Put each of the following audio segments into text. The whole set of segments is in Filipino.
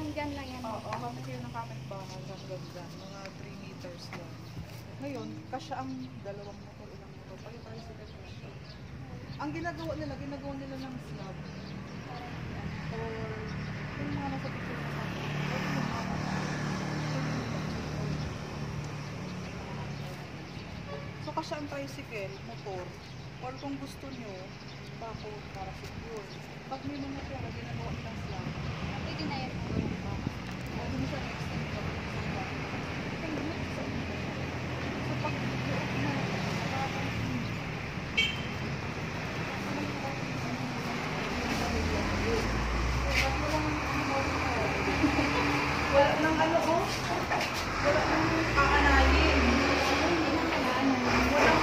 hanggang dyan lang yan. Oo, kami kayo ng kapitbahay hanggang dyan. Mga 3 meters lang. Ngayon, kasya ang dalawang motor, ilang motor. Ay, tricycle na siya. Ang ginagawa nila ng slab. Or, yung mga nasa picture na kami. So, kasya ang tricycle, motor. Or kung gusto nyo, bako para secure. Pag may mga pera, ginagawa nilang slab. Pwede na yan. Pwede ba? Pwede mo siya na-extend pa. So, pag wala nang ano ko. Wala nang aanayin. Walang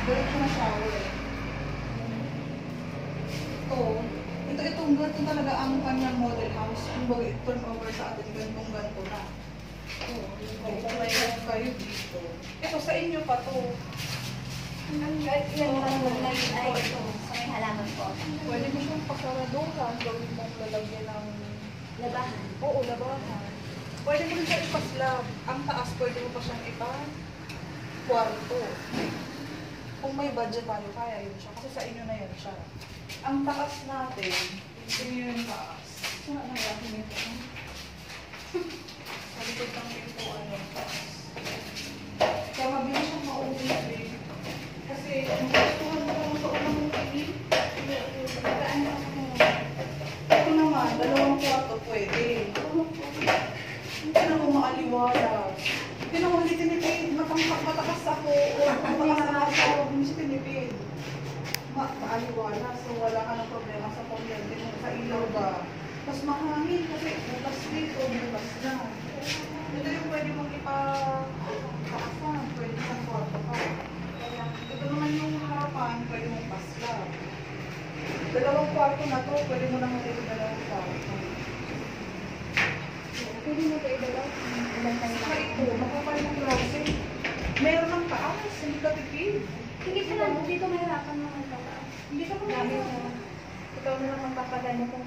diretso na shower. Itong ganito talaga ang kanyang model house. Kung baga i-turn over sa atin, ganito na. Kung may kayo dito. Ito, sa inyo pa to. Yan lang ay ito. Sa may halaman po. Pwede mo siyang pasaraduhan, gawin mong lalagyan ng Labahan. oo, labahan. Pwede mo rin siya ipaslab. Ang taas, pwede mo pa siyang ipa-kwarto. Kung may budget tayo, kaya yun siya. Kasi sa inyo na yun siya. Ang taas natin, yun yung taas. Saan na natin ito? Sa likod ng pintuan yung taas. Kaya mabilis siyang mauwi. Kasi, ang gustuhan mo lang sa unang tingin. Pagkaan mo sa mga. Ito naman, dalawang kwarto pwede. Hindi na mo maaliwala. Hindi na mo hindi tinipid. Matakas ako. O matakas ako. Hindi siya tinipid. Maaliwala. So wala ka ng problema sa kuryente mo. Sa ilaw ba? Mas mahangin kasi bukas dito, bukas na. Ito yung pwede mong ipakaasan. Pwede sa kwarto ka. Ito naman yung harapan, pwede mong pasla. Dalawang kwarto na to, pwede mo naman ito dalawang kwarto. Pwede mo ito idalaw. Ilan tayo Saka ito, makapal ng klase. Meron ng taas, hindi ka tipid. Sige pa lang, dito mahirapan mo ang tao. Hindi ka Gamit mamaya. na. Ikaw na lang magpapagano kung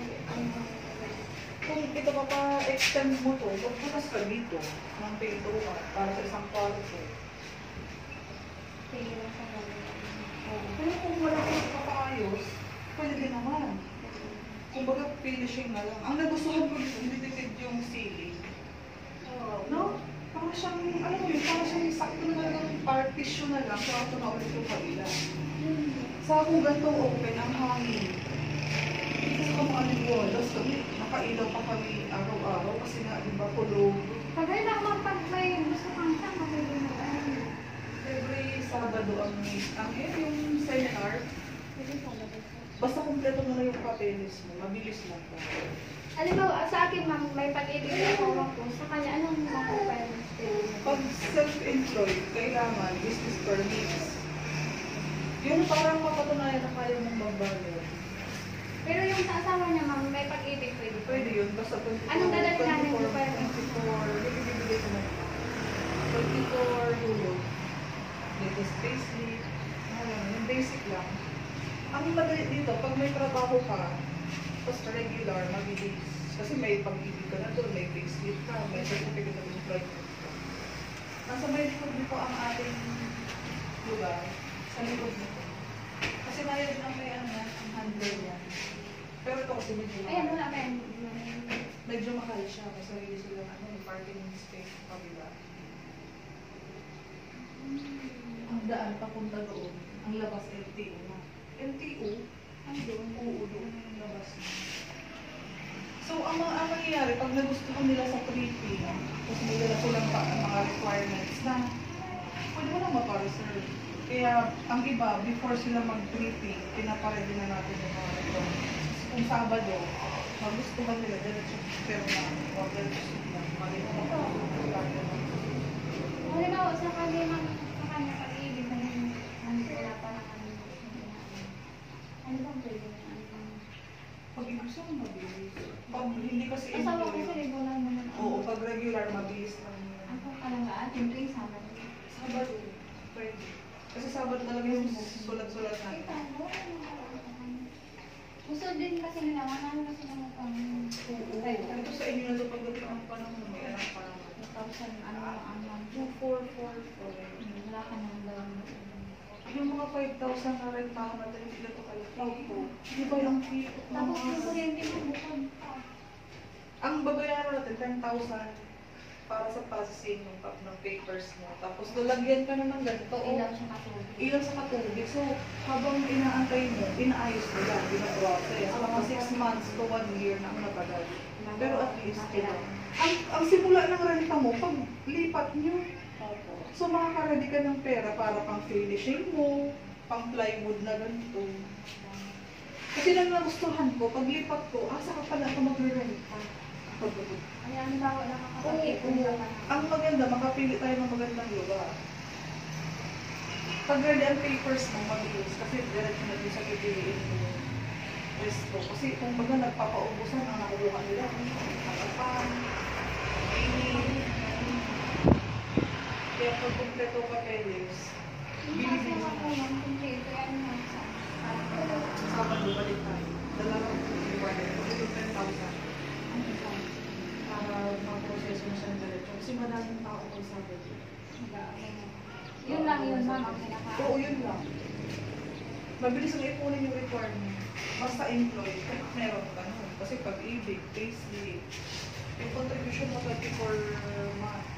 Kung ito mapa-extend mo to, magpunas ka dito ng pinto ka para sa isang kwarto. pwede lang sa gamit. Pero kung wala kang papaayos, pwede din naman. Kumbaga, finishing na lang. Ang nagustuhan ko dito, hindi tipid yung ceiling. No? Parang siyang, alam mo yun, parang siyang sakto na talagang partition na lang, kwarto na ulit yung kabila. Sa kung ganito open, ang hangin. Kasi kung aliwala, sabi, nakailaw pa kami araw-araw kasi nga, di ba, kulog. Pag ay naman, pag may gusto kang saan, pwede na tayo. Every Sabado ang yung seminar, Pwede sa labas. basta kumpleto mo na yung papeles mo, mabilis lang po. Alam mo, sa akin ma'am, may pag-ibig na hawak ko. Sa kanya, anong mga requirements pwede mo? Pag self-employed, kailangan business permits. Yun parang mapatunayan na kaya mong magbayad. Pero yung sa asawa niya ma'am, may pag-ibig pwede. Pwede yun, basta 24, Anong dadalhin namin 24, requirements? 24, bibigay ko na 24 euro. Latest payslip, yung basic lang. Ang madali dito, pag may trabaho ka, basta regular, mabilis. Kasi may pag-ibig ka na doon, may payslip ka, may certificate of employment ka. Nasa may likod nito ang ating lugar, sa likod nito. Kasi mayroon din ang may ano yan, ang handler yan. Pero ito kasi medyo Ayan, mahal. wala pa yan. Medyo mahal siya kasi hindi sila yung parking space sa kabila. Ang daan papunta doon, ang labas LTO na. LTO, ang doon, oo, doon yung labas na. So, ang nangyayari, pag nagustuhan nila sa tripping, tapos may dala silang mga requirements na, pwede mo lang mapareserve. Kaya, ang iba, before sila mag-tripping, pinaparedy na natin yung mga requirements. Kung Sabado, magustuhan nila, diretso pero na, o diretso sila, malimutan ko. Halimbawa, sa kanya pag-ibig na yun, wala pa lang ano bang pwede na Pag gusto mo mabilis. Pag hindi kasi asawa ko sa libo lang naman. oo, pag regular, mabilis lang yun. Ang kalangaan, yung tuwing Sabado. Sabado, pwede. Kasi Sabado talaga yung sulat-sulat Ay, natin. paano? Gusto din kasi nila, manalo na sila mo pang Ito sa inyo na ito pagdating ang panahon, may anak pa naman. 2,000, ano lang ang 2,444. Wala ka nang down. Yung mga 5,000 na rentahan natin, hindi na ito kayo. Di ba yung kikot na Tapos yung mga... kuryente mo bukod pa. Ang babayaran natin, 10,000 para sa processing ng papers mo. Tapos lalagyan ka na ng ganito. Ilaw siya katulog. Ilaw sa katubig. So, habang inaantay mo, inaayos mo yan, pinaprocess. Mga 6 months to 1 year na ang natagal. Pero at least, ang simula ng renta mo, pag lipat nyo, so makaka-ready ka ng pera para pang finishing mo, pang plywood na ganito. Kasi lang nagustuhan ko, pag lipat ko, saka pala ako magre-renta. Kaya ang bawa nakakapag-ipon ka pa na. Ang maganda, makapili tayo ng magandang lugar. Pag ready ang papers mo, mabilis. Kasi diretso na din sa pipiliin mo resto. Kasi kung baga nagpapaubusan ang nakuha nila, harapan, ini. Kaya pag kumpleto papeles, Hindi kasi ako yung kumpleto yan mo sa Sabado balik tayo. Dalawang iwanan. Kasi yung 10,000 para ma-process mo siya diretso. Kasi madaming tao kung Sabado. Yun lang yun, ma'am, ang pinaka. Oo, yun lang. Mabilis ang ipunin yung requirement. Basta employed, meron ka nun. Kasi pag-ibig, payslip, yung contribution mo 24 months.